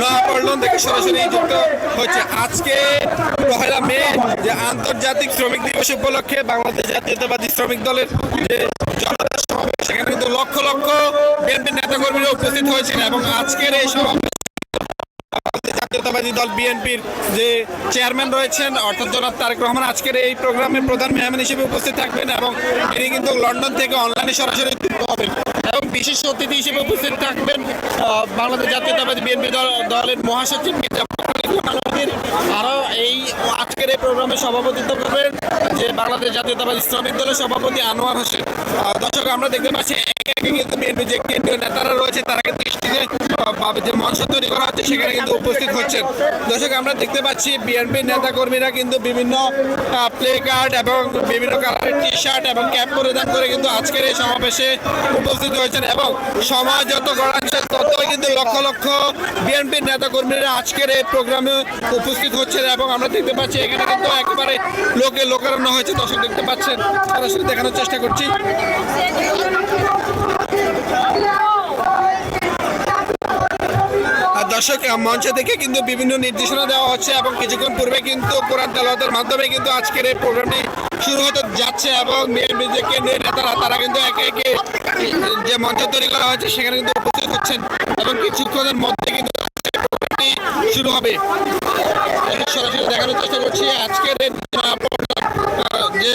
নয়াপল্টন থেকে সরাসরি যুক্ত হচ্ছে। আজকে 1 মে যে আন্তর্জাতিক শ্রমিক দিবস উপলক্ষে বাংলাদেশ জাতীয়তাবাদী শ্রমিক দলের যে জনতা সমাবেশ, সেখানে কিন্তু লক্ষ লক্ষ বিএনপি নেতাকর্মীরা উপস্থিত হয়েছেন এবং আজকের এই সমাবেশ জাতীয়তাবাদী দল বিএনপির যে চেয়ারম্যান রয়েছেন অর্থাৎ জনাব তারেক রহমান আজকের এই প্রোগ্রামে প্রধান মেহমান হিসেবে উপস্থিত থাকবেন এবং তিনি কিন্তু লন্ডন থেকে অনলাইনে সরাসরি যুক্ত হবেন এবং বিশেষ অতিথি হিসেবে উপস্থিত থাকবেন বাংলাদেশ জাতীয়তাবাদী বিএনপি দলের মহাসচিব মির্জা ফখরুল আলমগীর। আরও এই আজকের এই প্রোগ্রামে সভাপতিত্ব করবেন যে বাংলাদেশ জাতীয়তাবাদী শ্রমিক দলের সভাপতি আনোয়ার হোসেন। দর্শক, আমরা দেখতে পাচ্ছি একে একে কিন্তু বিএনপি যে কেন্দ্রীয় নেতারা রয়েছে তারা কিন্তু যে মঞ্চ তৈরি করা হচ্ছে সেখানে কিন্তু উপস্থিত হচ্ছেন। দর্শক, আমরা দেখতে পাচ্ছি বিএনপি নেতা কর্মীরা কিন্তু বিভিন্ন প্লে কার্ড এবং বিভিন্ন কালারের টি শার্ট এবং ক্যাপ পরিধান করে কিন্তু আজকের এই সমাবেশে উপস্থিত হয়েছেন এবং সমাজ যত গড়াচ্ছে ততই কিন্তু লক্ষ লক্ষ বিএনপির নেতা কর্মীরা আজকের এই প্রোগ্রামে উপস্থিত হচ্ছেন এবং আমরা দেখতে পাচ্ছি এখানে কিন্তু একেবারে লোকারণ্য হয়েছে। দর্শক দেখতে পাচ্ছেন, সরাসরি দেখানোর চেষ্টা করছি। দর্শক, মঞ্চ থেকে কিন্তু বিভিন্ন নির্দেশনা দেওয়া হচ্ছে এবং কিছুক্ষণ পূর্বে কিন্তু কোরআন তেলাওয়াতের মাধ্যমে কিন্তু আজকের এই প্রোগ্রামটি শুরু হতে যাচ্ছে এবং বিএনপি যে কেন্দ্রীয় নেতারা তারা কিন্তু একে একে যে মঞ্চ তৈরি করা হয়েছে সেখানে কিন্তু উপস্থিত হচ্ছেন এবং কিছুক্ষণের মধ্যে কিন্তু প্রোগ্রামটি শুরু হবে। সরাসরি দেখানোর চেষ্টা করছি আজকের যে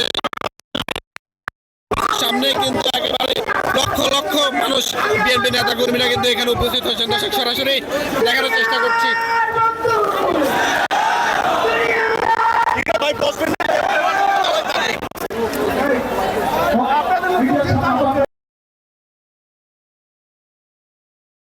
সামনে কিন্তু একেবারে লক্ষ লক্ষ মানুষ বিএনপি নেতা কর্মীরা কিন্তু এখানে উপস্থিত হয়েছেন। দর্শক, সরাসরি দেখানোর চেষ্টা করছি।